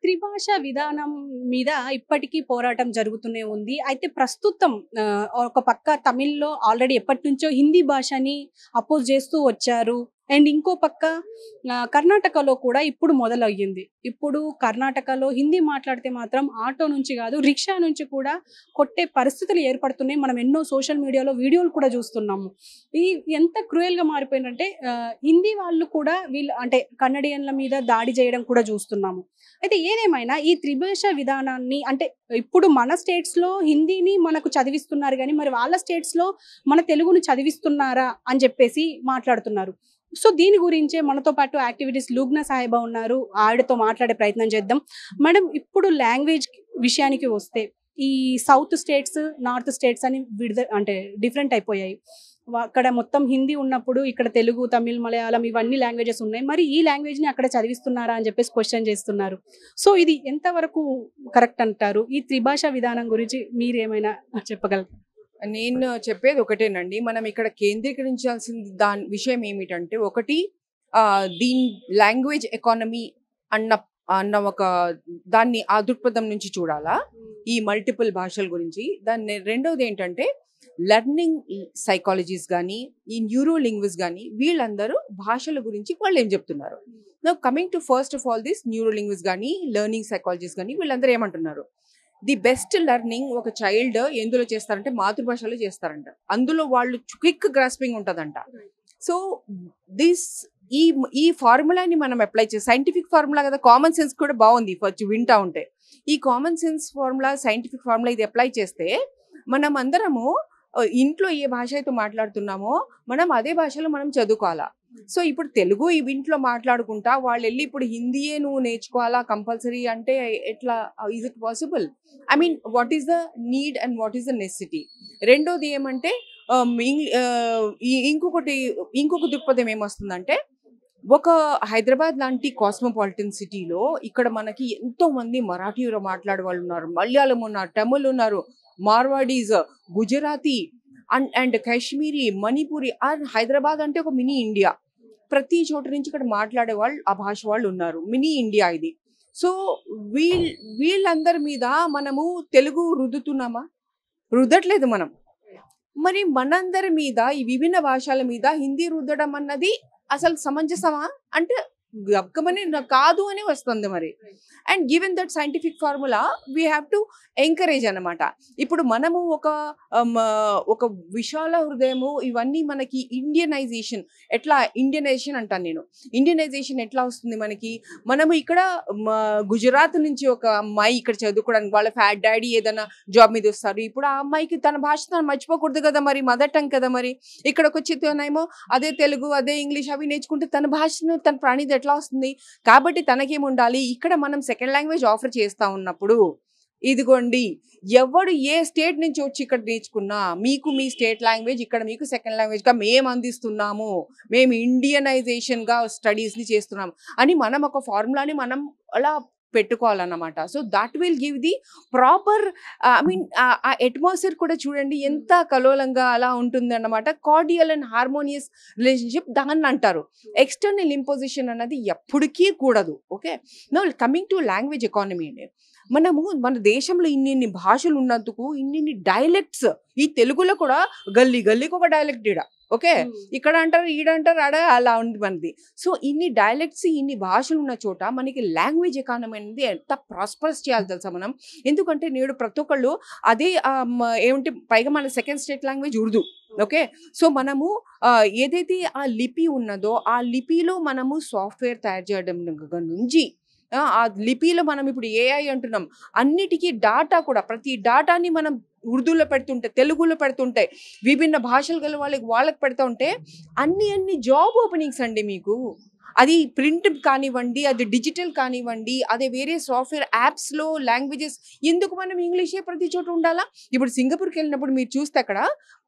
త్రిభాషా విధానం మీద ఇప్పటికీ పోరాటం జరుగుతూనే ఉంది. అయితే ప్రస్తుతం ఒక పక్క తమిళ్‌లో ఆల్రెడీ ఎప్పటినుంచో హిందీ భాషని అపోజ్ చేస్తూ వచ్చారు. అండ్ ఇంకో పక్క కర్ణాటకలో కూడా ఇప్పుడు మొదలయ్యింది. ఇప్పుడు కర్ణాటకలో హిందీ మాట్లాడితే మాత్రం ఆటో నుంచి కాదు, రిక్షా నుంచి కూడా కొట్టే పరిస్థితులు ఏర్పడుతున్నాయి. మనం ఎన్నో సోషల్ మీడియాలో వీడియోలు కూడా చూస్తున్నాము. ఈ ఎంత క్రూయల్‌గా మారిపోయిందంటే హిందీ వాళ్ళు కూడా వీళ్ళు అంటే కన్నడియన్ల మీద దాడి చేయడం కూడా చూస్తున్నాము. అయితే ఏదేమైనా ఈ త్రిభాషా విధానాన్ని అంటే ఇప్పుడు మన స్టేట్స్‌లో హిందీని మనకు చదివిస్తున్నారు గానీ, మరి వాళ్ళ స్టేట్స్‌లో మన తెలుగును చదివిస్తున్నారా అని చెప్పేసి మాట్లాడుతున్నారు. సో, దీని గురించే మనతో పాటు యాక్టివిటీస్ లూబ్నా సాహిబా ఉన్నారు. ఆవిడతో మాట్లాడే ప్రయత్నం చేద్దాం. మేడం, ఇప్పుడు లాంగ్వేజ్ విషయానికి వస్తే ఈ సౌత్ స్టేట్స్, నార్త్ స్టేట్స్ అని అంటే డిఫరెంట్ అయిపోయాయి. అక్కడ మొత్తం హిందీ ఉన్నప్పుడు ఇక్కడ తెలుగు, తమిళ్, మలయాళం ఇవన్నీ లాంగ్వేజెస్ ఉన్నాయి. మరి ఈ లాంగ్వేజ్‌ని అక్కడ చదివిస్తున్నారా అని చెప్పేసి క్వెషన్ చేస్తున్నారు. సో, ఇది ఎంతవరకు కరెక్ట్ అంటారు? ఈ త్రిభాషా విధానం గురించి మీరేమైనా చెప్పగలరా? నేను చెప్పేది ఒకటేనండి. మనం ఇక్కడ కేంద్రీకరించాల్సిన దాని విషయం ఏమిటంటే, ఒకటి దీని లాంగ్వేజ్ ఎకానమీ అన్న అన్న ఒక దాన్ని ఆ దృక్పథం నుంచి చూడాలా, ఈ మల్టిపుల్ భాషల గురించి. దాన్ని రెండోది ఏంటంటే, లెర్నింగ్ సైకాలజీస్ కానీ, ఈ న్యూరో లింగ్విస్ట్ కానీ, వీళ్ళందరూ భాషల గురించి వాళ్ళు ఏం చెప్తున్నారు. Now coming to first of all this neuro linguist కానీ, లెర్నింగ్ సైకాలజీస్ కానీ, వీళ్ళందరూ ఏమంటున్నారు, ది బెస్ట్ లెర్నింగ్ ఒక చైల్డ్ ఎందులో చేస్తారంటే మాతృభాషలో చేస్తారంట. అందులో వాళ్ళు క్విక్ గ్రాస్పింగ్ ఉంటుందంట. సో దిస్ ఈ ఈ ఫార్ములాని మనం అప్లై చేసి, సైంటిఫిక్ ఫార్ములా కదా, కామన్ సెన్స్ కూడా బాగుంది ఫస్ట్ వింటా ఉంటే. ఈ common sense formula, scientific formula ఇది అప్లై చేస్తే మనం అందరము ఇంట్లో ఏ భాష అయితే మాట్లాడుతున్నామో మనం అదే భాషలో మనం చదువుకోవాలా. సో ఇప్పుడు తెలుగు ఈ ఇంట్లో మాట్లాడుకుంటా వాళ్ళు వెళ్ళి ఇప్పుడు హిందీయే నువ్వు నేర్చుకోవాలా కంపల్సరీ అంటే ఎట్లా, is it possible? I mean what is the need and what is the necessity? రెండోది ఏమంటే ఇంకొక దృక్పథం ఏమొస్తుందంటే, ఒక హైదరాబాద్ లాంటి కాస్మోపాలిటన్ సిటీలో ఇక్కడ మనకి ఎంతో మంది మరాఠీ మాట్లాడే వాళ్ళు ఉన్నారు, మలయాళం ఉన్నారు, తమిళ్ ఉన్నారు, మార్వాడీస్, గుజరాతీ అండ్ కాశ్మీరీ, మణిపూరి. హైదరాబాద్ అంటే ఒక మినీ ఇండియా. ప్రతి చోట నుంచి ఇక్కడ మాట్లాడే వాళ్ళు ఆ భాష వాళ్ళు ఉన్నారు. మినీ ఇండియా ఇది. సో వీళ్ళందరి మీద మనము తెలుగు రుద్దుతున్నామా? రుద్దట్లేదు మనం. మరి మనందరి మీద ఈ విభిన్న భాషల మీద హిందీ రుద్దడం అన్నది అసలు సమంజసమా అంటే గక్కమని కాదు అని వస్తుంది మరి. And given that scientific formula we have to encourage అనమాట. ఇప్పుడు మనము ఒక విశాల హృదయము, ఇవన్నీ మనకి ఇండియనైజేషన్ అంటాను నేను. ఇండియనైజేషన్ ఎట్లా వస్తుంది మనకి? మనము ఇక్కడ గుజరాత్ నుంచి ఒక అమ్మాయి ఇక్కడ చదువుకోవడానికి వాళ్ళ డాడీ ఏదైనా జాబ్ మీద వస్తారు. ఇప్పుడు ఆ అమ్మాయికి తన భాష తను మర్చిపోకూడదు కదా మరి, మదర్ టంగ్ కదా మరి. ఇక్కడికి వచ్చితేనేమో అదే తెలుగు, అదే ఇంగ్లీష్ అవి నేర్చుకుంటే తన భాషను, తన ప్రాణిది ఎట్లా వస్తుంది? కాబట్టి తనకేముండాలి, ఇక్కడ మనం సెకండ్ లాంగ్వేజ్ ఆఫర్ చేస్తా ఉన్నప్పుడు ఇదిగోండి, ఎవడు ఏ స్టేట్ నుంచి వచ్చి ఇక్కడ నేర్చుకున్నా మీకు మీ స్టేట్ లాంగ్వేజ్ ఇక్కడ మీకు సెకండ్ లాంగ్వేజ్గా మేము అందిస్తున్నాము, మేము ఇండియనైజేషన్గా స్టడీస్ని చేస్తున్నాము అని మనం ఒక ఫార్ములాని మనం అలా పెట్టుకోవాలన్నమాట. So that will give the proper, I mean ఆ అట్మాస్ఫియర్ కూడా చూడండి ఎంత కలోలంగా అలా ఉంటుంది అన్నమాట. కార్డియల్ అండ్ హార్మోనియస్ రిలేషన్షిప్ దాన్ని అంటారు. ఎక్స్టర్నల్ ఇంపోజిషన్ అన్నది ఎప్పటికీ కూడదు. Okay, now coming to language economy అండి. మన దేశంలో ఇన్ని భాషలు ఉన్నందుకు ఇన్ని డైలెక్ట్స్, ఈ తెలుగులో కూడా గల్లీ గల్లీకి ఒక డైలెక్ట్ ఇడ. ఓకే, ఇక్కడ అంటారు, ఈడంటారు, ఆడ అలా ఉంది మనది. సో ఇన్ని డైలెక్ట్స్, ఇన్ని భాషలు ఉన్న చోట మనకి లాంగ్వేజ్ ఎకానమీ అనేది ఎంత ప్రాస్పరస్ చేయాలి తెలుసా మనం. ఎందుకంటే నేడు ప్రతి ఒక్కళ్ళు అదే ఏమంటే, పైగా మన second state language Urdu. Okay, so మనము ఏదైతే ఆ లిపి ఉన్నదో ఆ లిపిలో మనము సాఫ్ట్వేర్ తయారు చేయడం నుంచి ఆ లిపిలో మనం ఇప్పుడు ఏఐ అంటున్నాం, అన్నిటికీ డాటా కూడా, ప్రతి డాటాని మనం ఉర్దూలో పెడుతుంటే, తెలుగులో పెడుతుంటే, విభిన్న భాషలు గల వాళ్ళకి పెడుతూ ఉంటే అన్ని జాబ్ ఓపెనింగ్స్ అండి మీకు. అది ప్రింట్ కానివ్వండి, అది డిజిటల్ కానివ్వండి, అదే వేరే సాఫ్ట్వేర్ యాప్స్లో లాంగ్వేజెస్. ఎందుకు మనం ఇంగ్లీషే ప్రతి చోట ఉండాలా? ఇప్పుడు సింగపూర్కి వెళ్ళినప్పుడు మీరు చూస్తే అక్కడ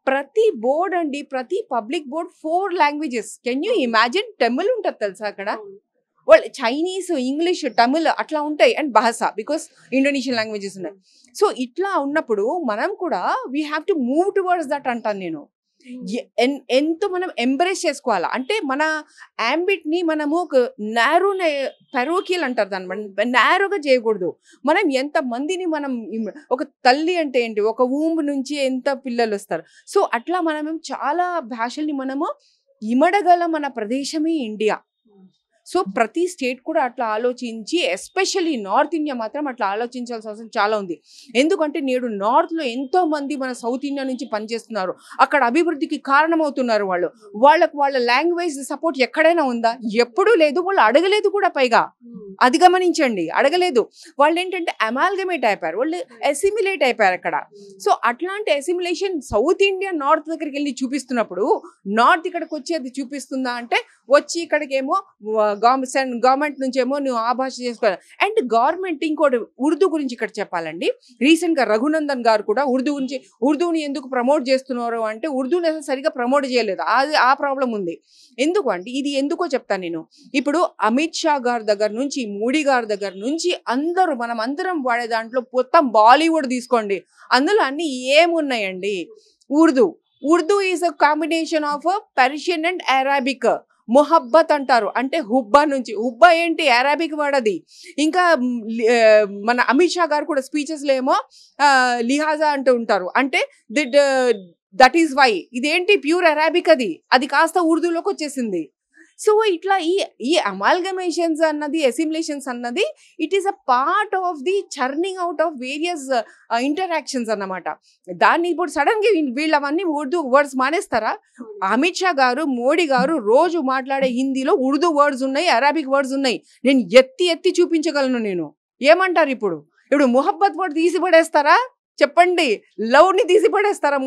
ప్రతి బోర్డ్ అండి, ప్రతి public board 4 languages. Can you imagine? Tamil ఉంటుంది తెలుసా అక్కడ, వాళ్ళు చైనీస్, ఇంగ్లీష్, తమిళ్ అట్లా ఉంటాయి. అండ్ భాష, బికాస్ ఇండోనేషియన్ లాంగ్వేజెస్ ఉన్నాయి. సో ఇట్లా ఉన్నప్పుడు మనం కూడా we have to move towards that అంటాను నేను. ఎంతో మనం ఎంబ్రేస్ చేసుకోవాలా. అంటే మన యాంబిట్ని మనము ఒక నారో పెరోకియల్ అంటారు దాన్ని, నారోగా చేయకూడదు. మనం ఎంతమందిని మనం ఒక తల్లి అంటే ఏంటి, ఒక ఊంబ్ నుంచి ఎంత పిల్లలు వస్తారు. సో అట్లా మనం చాలా భాషల్ని మనము ఇమడగల మన ప్రదేశమే ఇండియా. సో ప్రతి స్టేట్ కూడా అట్లా ఆలోచించి, ఎస్పెషల్లీ నార్త్ ఇండియా మాత్రం అట్లా ఆలోచించాల్సిన అవసరం చాలా ఉంది. ఎందుకంటే నేడు నార్త్లో ఎంతో మంది మన సౌత్ ఇండియా నుంచి పనిచేస్తున్నారు. అక్కడ అభివృద్ధికి కారణమవుతున్నారు. వాళ్ళకు వాళ్ళ లాంగ్వేజ్ సపోర్ట్ ఎక్కడైనా ఉందా? ఎప్పుడూ లేదు. వాళ్ళు అడగలేదు కూడా. పైగా అది గమనించండి, అడగలేదు. వాళ్ళు ఏంటంటే అమాల్గమేట్ అయిపోయారు, వాళ్ళు అసిమిలేట్ అయిపోయారు అక్కడ. సో అట్లాంటి అసిమిలేషన్ సౌత్ ఇండియా నార్త్ దగ్గరికి వెళ్ళి చూపిస్తున్నప్పుడు, నార్త్ ఇక్కడికి వచ్చి అది చూపిస్తుందా అంటే, వచ్చి ఇక్కడికేమో గవర్నమెంట్ నుంచి ఏమో నువ్వు ఆ భాష చేసుకోవాలి. అండ్ గవర్నమెంట్ ఇంకోటి ఉర్దూ గురించి ఇక్కడ చెప్పాలండి. రీసెంట్గా రఘునందన్ గారు కూడా ఉర్దూని ఎందుకు ప్రమోట్ చేస్తున్నారు అంటే, ఉర్దూని అసలు సరిగా ప్రమోట్ చేయలేదు. అది ఆ ప్రాబ్లం ఉంది. ఎందుకు అంటే, ఇది ఎందుకో చెప్తాను నేను. ఇప్పుడు అమిత్ షా గారి దగ్గర నుంచి, మోడీ గారి దగ్గర నుంచి మనం అందరం వాడే దాంట్లో మొత్తం బాలీవుడ్ తీసుకోండి, అందులో అన్ని ఏమున్నాయండి? Urdu is a combination of Persian and Arabic. మొహబ్బత్ అంటారు, అంటే హుబ్బా నుంచి. హుబ్బా ఏంటి? అరాబిక్ వర్డ్ అది. ఇంకా మన అమిత్ షా గారు కూడా స్పీచెస్లో ఏమో లిహాజా అంటూ ఉంటారు, అంటే దట్ ఈస్ వై. ఇదేంటి? Pure Arabic. అది కాస్త ఉర్దూలోకి వచ్చేసింది. సో ఇట్లా ఈ అమాల్గమేషన్స్ అన్నది, అసిమిలేషన్స్ అన్నది, it is a part of the churning out of various interactions అన్నమాట. దాన్ని ఇప్పుడు సడన్ గా వీళ్ళు అవన్నీ ఉర్దూ వర్డ్స్ మానేస్తారా? అమిత్ షా గారు, మోడీ గారు రోజు మాట్లాడే హిందీలో ఉర్దూ వర్డ్స్ ఉన్నాయి, అరాబిక్ వర్డ్స్ ఉన్నాయి. నేను ఎత్తి చూపించగలను. నేను ఏమంటారు? ఇప్పుడు మొహబ్బత్ వర్డ్ తీసి పడేస్తారా? చెప్పండి. లవ్ ని తీసి పడేస్తారా?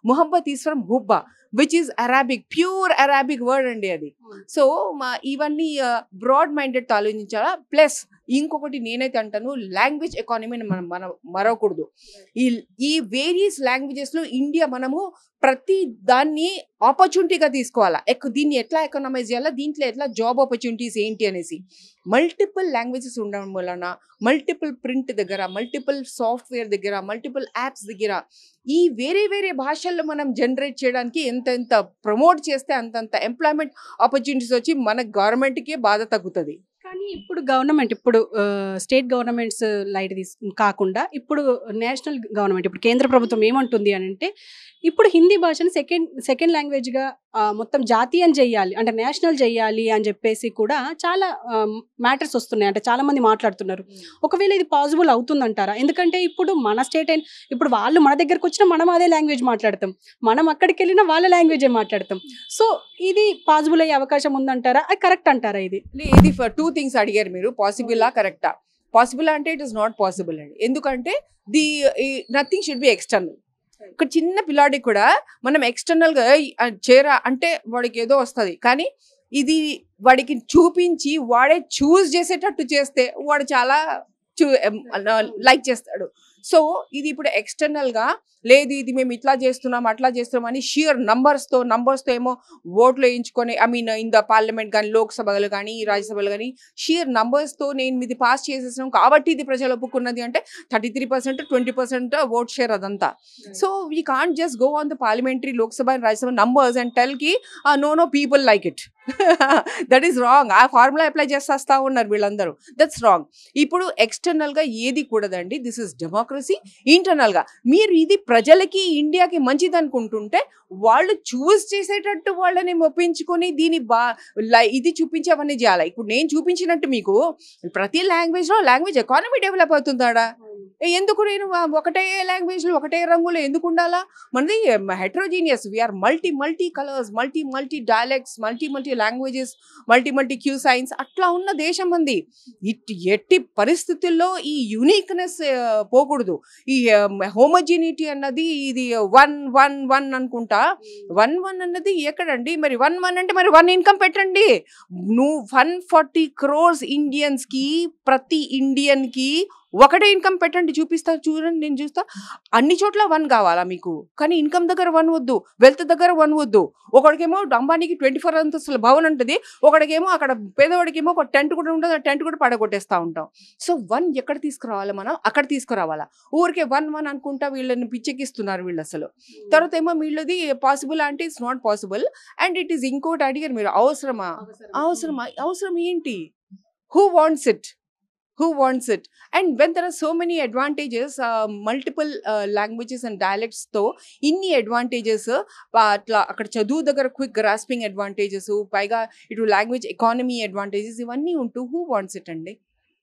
మొహబ్బత్ ఈస్ ఫ్రమ్ హుబ్బా, which is Arabic, pure Arabic word అండి అది. సో ఇవన్నీ బ్రాడ్ మైండెడ్ ఆలోచించాలా. ప్లస్ ఇంకొకటి నేనైతే అంటాను, లాంగ్వేజ్ ఎకానమీని మనం మరవకూడదు. ఈ వేరియస్ లాంగ్వేజెస్లో ఇండియా మనము ప్రతి దాన్ని ఆపర్చునిటీగా తీసుకోవాలా. దీన్ని ఎట్లా ఎకనామైజ్ చేయాలా, దీంట్లో ఎట్లా జాబ్ ఆపర్చునిటీస్ ఏంటి అనేసి. మల్టిపుల్ లాంగ్వేజెస్ ఉండడం వలన, మల్టిపుల్ ప్రింట్ దగ్గర, మల్టిపుల్ సాఫ్ట్వేర్ దగ్గర, మల్టిపుల్ యాప్స్ దగ్గర, ఈ వేరే భాషల్లో మనం జనరేట్ చేయడానికి ఎంత ప్రమోట్ చేస్తే అంతంత ఎంప్లాయ్మెంట్ ఆపర్చునిటీస్ వచ్చి మన గవర్నమెంట్కే బాధ తగ్గుతుంది. కానీ ఇప్పుడు స్టేట్ గవర్నమెంట్స్ లైట్ కాకుండా ఇప్పుడు నేషనల్ గవర్నమెంట్, ఇప్పుడు కేంద్ర ప్రభుత్వం ఏమంటుంది అని అంటే, ఇప్పుడు హిందీ భాషను సెకండ్ లాంగ్వేజ్గా మొత్తం జాతీయం చేయాలి, అంటే నేషనల్ చేయాలి అని చెప్పేసి కూడా చాలా మ్యాటర్స్ వస్తున్నాయి. అంటే చాలా మంది మాట్లాడుతున్నారు. ఒకవేళ ఇది పాసిబుల్ అవుతుందంటారా? ఎందుకంటే ఇప్పుడు మన స్టేట్ ఇప్పుడు వాళ్ళు మన దగ్గరకు వచ్చినా మనం అదే లాంగ్వేజ్ మాట్లాడతాం, మనం అక్కడికి వెళ్ళినా వాళ్ళ లాంగ్వేజే మాట్లాడతాం. సో ఇది పాసిబుల్ అయ్యే అవకాశం ఉందంటారా? అది కరెక్ట్ అంటారా? ఇది టూ థింగ్స్ అడిగారు మీరు, పాసిబులా కరెక్టా? పాసిబుల్ అంటే ఇట్ ఇస్ నాట్ పాసిబుల్ అండి. ఎందుకంటే నథింగ్ షుడ్ బి ఎక్స్టర్నల్. ఒక చిన్న పిల్లాడికి కూడా మనం ఎక్స్టర్నల్గా చేరా అంటే వాడికి ఏదో వస్తుంది, కానీ ఇది వాడికి చూపించి వాడే చూస్ చేసేటట్టు చేస్తే వాడు చాలా లైక్ చేస్తాడు. సో ఇది ఇప్పుడు ఎక్స్టర్నల్గా లేదు, ఇది మేము ఇట్లా చేస్తున్నాం అట్లా చేస్తున్నాం అని షియర్ నంబర్స్తో ఏమో ఓట్లు వేయించుకొని, ఇన్ ద పార్లమెంట్ కానీ, లోక్సభలు కానీ, రాజ్యసభలు కానీ, షియర్ నంబర్స్తో నేను ఇది పాస్ చేసేసినాం కాబట్టి ఇది ప్రజలు ఒప్పుకున్నది అంటే 33%, 20% ఓట్ షేర్ అదంతా. So we can't just go on the parliamentary, Lok Sabha and Rajya Sabha numbers and tell కి no people like it. That is wrong. ఆ ఫార్ములా అప్లై చేస్తా ఉన్నారు వీళ్ళందరూ. That's wrong. ఇప్పుడు ఎక్స్టర్నల్గా ఏది కూడదండి. This is democracy. ఇంటర్నల్గా మీరు ఇది ప్రజలకి, ఇండియాకి మంచిది అనుకుంటుంటే వాళ్ళు చూస్ చేసేటట్టు వాళ్ళని ఒప్పించుకొని దీన్ని ఇది చూపించేవన్నీ చేయాలి. ఇప్పుడు నేను చూపించినట్టు మీకు ప్రతి లాంగ్వేజ్లో లాంగ్వేజ్ ఎకానమీ డెవలప్ అవుతుందాడా? ఎందుకు నేను ఒకటే లాంగ్వేజ్లో ఒకటే రంగులో ఎందుకు ఉండాలా? మనది heterogeneous. We are multi colours, multi dialects, multi languages, multi cuisines, అట్లా ఉన్న దేశం మంది. ఎట్టి పరిస్థితుల్లో ఈ యూనిక్నెస్ పోకూడదు. ఈ హోమోజినిటీ అన్నది ఇది 1 అనుకుంటా. 1 అన్నది ఎక్కడండి? మరి 1 అంటే మరి 1 ఇన్కమ్ పెట్టండి. నువ్వు 140 crores ఇండియన్స్కి, ప్రతి ఇండియన్కి ఒకటే ఇన్కమ్ పెట్టండి, చూపిస్తా, చూడండి, నేను చూస్తా. అన్ని చోట్ల 1 కావాలా మీకు? కానీ ఇన్కమ్ దగ్గర 1 వద్దు, వెల్త్ దగ్గర 1 వద్దు. ఒకడికేమో అంబానీకి 24 అంతస్తుల భవన్ ఉంటుంది, ఒకడికేమో అక్కడ పేదవాడికేమో ఒక టెంట్ కూడా ఉంటుంది, ఆ టెంట్ కూడా పడగొట్టేస్తూ ఉంటాం. సో 1 ఎక్కడ తీసుకురావాలి మనం? అక్కడ తీసుకురావాలా? ఊరికే 1 అనుకుంటా వీళ్ళని పిచ్చెక్కిస్తున్నారు వీళ్ళు అసలు. తర్వాత ఏమో వీళ్ళది పాసిబుల్ అంటే it's not possible. And it is ఇంకోటి అడిగారు మీరు, అవసరమా? అవసరం ఏంటి? Who wants it? Who wants it? And when there are so many advantages, multiple languages and dialects తో ఇన్ని అడ్వాంటేజెస్, అట్లా అక్కడ చదువు దగ్గర క్విక్ గ్రాస్పింగ్ అడ్వాంటేజెస్, పైగా ఇటు లాంగ్వేజ్ ఎకానమీ అడ్వాంటేజెస్ ఇవన్నీ ఉంటూ హూ వాంట్స్ ఇట్ అండి?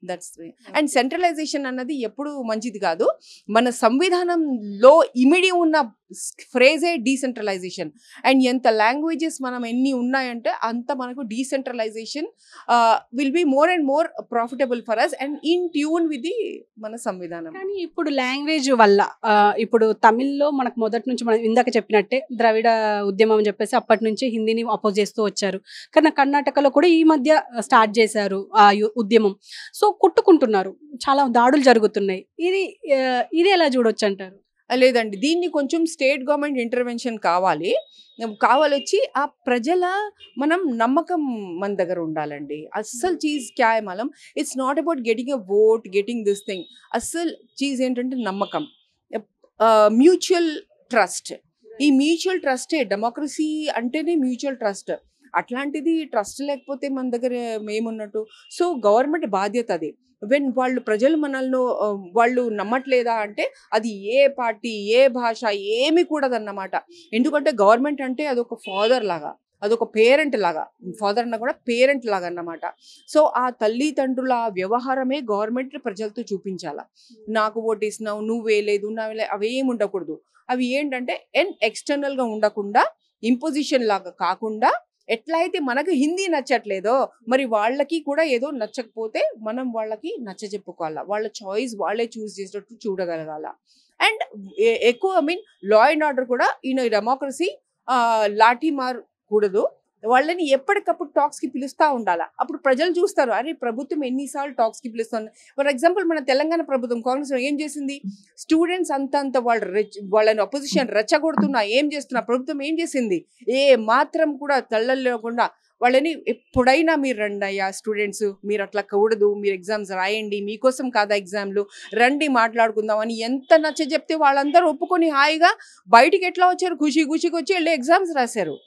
దట్స్ అండ్ సెంట్రలైజేషన్ అన్నది ఎప్పుడు మంచిది కాదు. మన సంవిధానంలో ఇమిడి ఉన్న ఫ్రేజే డీసెంట్రలైజేషన్. అండ్ ఎంత లాంగ్వేజెస్ మనం ఎన్ని ఉన్నాయంటే అంత మనకు decentralisation will be more and more profitable for us and in tune with the మన సంవిధానం. కానీ ఇప్పుడు లాంగ్వేజ్ వల్ల ఇప్పుడు తమిళ్లో మనకు మొదటి నుంచి మనం ఇందాక చెప్పినట్టే ద్రవిడ ఉద్యమం అని చెప్పేసి అప్పటి నుంచి హిందీని అపోజ్ చేస్తూ వచ్చారు. కానీ కర్ణాటకలో కూడా ఈ మధ్య స్టార్ట్ చేశారు ఆ ఉద్యమం. సో కొట్టుకుంటున్నారు, చాలా దాడులు జరుగుతున్నాయి. ఇది ఎలా చూడొచ్చు అంటారు? లేదండి, దీన్ని కొంచెం స్టేట్ గవర్నమెంట్ ఇంటర్వెన్షన్ కావాలొచ్చి ఆ ప్రజల మనం నమ్మకం మన దగ్గర ఉండాలండి. అస్సలు చీజ్ క్యాయ్ మలం, it's not about getting a vote, getting this thing. అస్సలు చీజ్ ఏంటంటే నమ్మకం, మ్యూచువల్ ట్రస్ట్. ఈ మ్యూచువల్ ట్రస్టే డెమోక్రసీ అంటేనే, మ్యూచువల్ ట్రస్ట్. అట్లాంటిది ట్రస్ట్ లేకపోతే మన దగ్గర ఏమున్నట్టు? సో గవర్నమెంట్ బాధ్యత అది. వెన్ ప్రజలు మనల్ని వాళ్ళు నమ్మట్లేదా అంటే అది ఏ పార్టీ, ఏ భాష ఏమి కూడదన్నమాట. ఎందుకంటే గవర్నమెంట్ అంటే అదొక ఫాదర్ లాగా, అదొక పేరెంట్ లాగా, ఫాదర్ అన్న కూడా పేరెంట్ లాగా అన్నమాట. సో ఆ తల్లిదండ్రుల వ్యవహారమే గవర్నమెంట్ ప్రజలతో చూపించాలా. నాకు ఓటేసినావు, నువ్వే లేదు, నావే, అవేమి ఉండకూడదు. అవి ఏంటంటే ఎక్స్టర్నల్గా ఉండకుండా, ఇంపోజిషన్ లాగా కాకుండా, ఎట్లయితే మనకు హిందీ నచ్చట్లేదో మరి వాళ్ళకి కూడా ఏదో నచ్చకపోతే మనం వాళ్ళకి నచ్చ చెప్పుకోవాలా. వాళ్ళ చాయిస్ వాళ్ళే చూస్ చేసేటట్టు చూడగలగాల. అండ్ ఎక్కువ లా అండ్ ఆర్డర్ కూడా డెమోక్రసీ లాఠీ మారకూడదు. వాళ్ళని ఎప్పటికప్పుడు టాక్స్కి పిలుస్తూ ఉండాలి. అప్పుడు ప్రజలు చూస్తారు, అరే ప్రభుత్వం ఎన్నిసార్లు టాక్స్కి పిలుస్తుంది. ఫర్ ఎగ్జాంపుల్ మన తెలంగాణ ప్రభుత్వం, కాంగ్రెస్ ఏం చేసింది? స్టూడెంట్స్ అంతంత వాళ్ళని అపోజిషన్ రెచ్చగొడుతున్నా ఏం చేస్తున్నా, ప్రభుత్వం ఏం చేసింది? ఏ మాత్రం కూడా తల్లలేకుండా వాళ్ళని ఎప్పుడైనా మీరు రండి అయ్యా స్టూడెంట్స్, మీరు అట్లా కూడదు, మీరు ఎగ్జామ్స్ రాయండి, మీకోసం కాదా ఎగ్జామ్లు, రండి మాట్లాడుకుందాం అని ఎంత నచ్చ చెప్తే వాళ్ళందరూ ఒప్పుకొని హాయిగా బయటికి ఎట్లా వచ్చారు, ఖుషికి వచ్చి వెళ్ళి ఎగ్జామ్స్ రాశారు.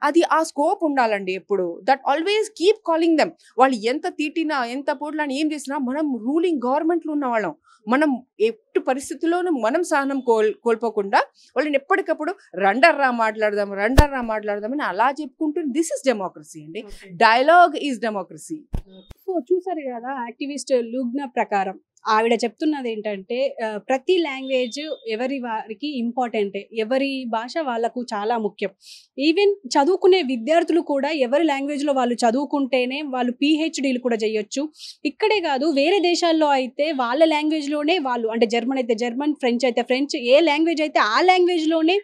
అది ఆ స్కోప్ ఉండాలండి ఎప్పుడు. That always keep calling them. వాళ్ళు ఎంత తీటినా, ఎంత పోట్లని, ఏం చేసినా మనం రూలింగ్ గవర్నమెంట్లో ఉన్న వాళ్ళం. మనం ఎట్టి పరిస్థితుల్లోనూ మనం సహనం కోల్పోకుండా వాళ్ళని ఎప్పటికప్పుడు రండర్రా మాట్లాడదామని అలా చెప్పుకుంటూ, దిస్ ఇస్ డెమోక్రసీ అండి. Dialogue is democracy. సో చూసారు కదా, యాక్టివిస్ట్ లుగ్నా ప్రకారం ఆవిడ చెప్తున్నది ఏంటంటే ప్రతి లాంగ్వేజ్ ఎవరి వారికి ఇంపార్టెంటే, ఎవరి భాష వాళ్ళకు చాలా ముఖ్యం. ఈవెన్ చదువుకునే విద్యార్థులు కూడా ఎవరి లాంగ్వేజ్లో వాళ్ళు చదువుకుంటేనే వాళ్ళు పిహెచ్డీలు కూడా చేయొచ్చు. ఇక్కడే కాదు, వేరే దేశాల్లో అయితే వాళ్ళ లాంగ్వేజ్లోనే వాళ్ళు, అంటే జర్మన్ అయితే జర్మన్, ఫ్రెంచ్ అయితే ఫ్రెంచ్, ఏ లాంగ్వేజ్ అయితే ఆ లాంగ్వేజ్లోనే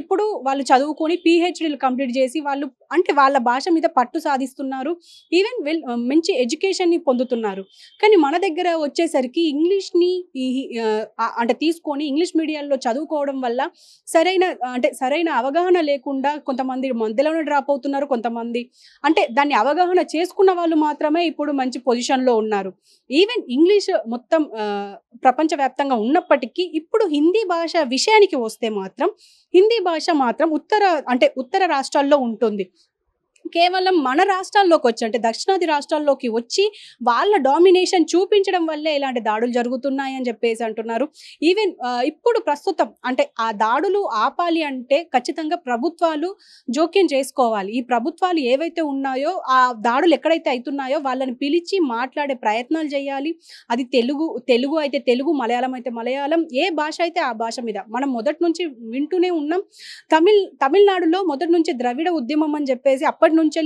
ఇప్పుడు వాళ్ళు చదువుకొని పిహెచ్డీలు కంప్లీట్ చేసి వాళ్ళు అంటే వాళ్ళ భాష మీద పట్టు సాధిస్తున్నారు. ఈవెన్ మంచి ఎడ్యుకేషన్ని పొందుతున్నారు. కానీ మన దగ్గర వచ్చేసరికి ఇంగ్లీష్ని అంటే తీసుకొని ఇంగ్లీష్ మీడియాల్లో చదువుకోవడం వల్ల సరైన అవగాహన లేకుండా కొంతమంది మధ్యలోనే డ్రాప్ అవుతున్నారు. కొంతమంది అంటే దాన్ని అవగాహన చేసుకున్న వాళ్ళు మాత్రమే ఇప్పుడు మంచి పొజిషన్లో ఉన్నారు. ఈవెన్ ఇంగ్లీష్ మొత్తం ప్రపంచవ్యాప్తంగా ఉన్నప్పటికీ ఇప్పుడు హిందీ భాష విషయానికి వస్తే మాత్రం హిందీ భాష మాత్రం ఉత్తర రాష్ట్రాల్లో ఉంటుంది. కేవలం మన రాష్ట్రాల్లోకి వచ్చి, అంటే దక్షిణాది రాష్ట్రాల్లోకి వచ్చి వాళ్ళ డామినేషన్ చూపించడం వల్లే ఇలాంటి దాడులు జరుగుతున్నాయి అని చెప్పేసి అంటున్నారు. ఈవెన్ ఇప్పుడు ప్రస్తుతం అంటే ఆ దాడులు ఆపాలి అంటే ఖచ్చితంగా ప్రభుత్వాలు జోక్యం చేసుకోవాలి. ఈ ప్రభుత్వాలు ఏవైతే ఉన్నాయో ఆ దాడులు ఎక్కడైతే అవుతున్నాయో వాళ్ళని పిలిచి మాట్లాడే ప్రయత్నాలు చేయాలి. అది తెలుగు అయితే తెలుగు, మలయాళం అయితే మలయాళం, ఏ భాష అయితే ఆ భాష మీద. మనం మొదటి నుంచి వింటూనే ఉన్నాం. తమిళనాడులో మొదటి నుంచి ద్రవిడ ఉద్యమం అని చెప్పేసి అప్పటి నుంచి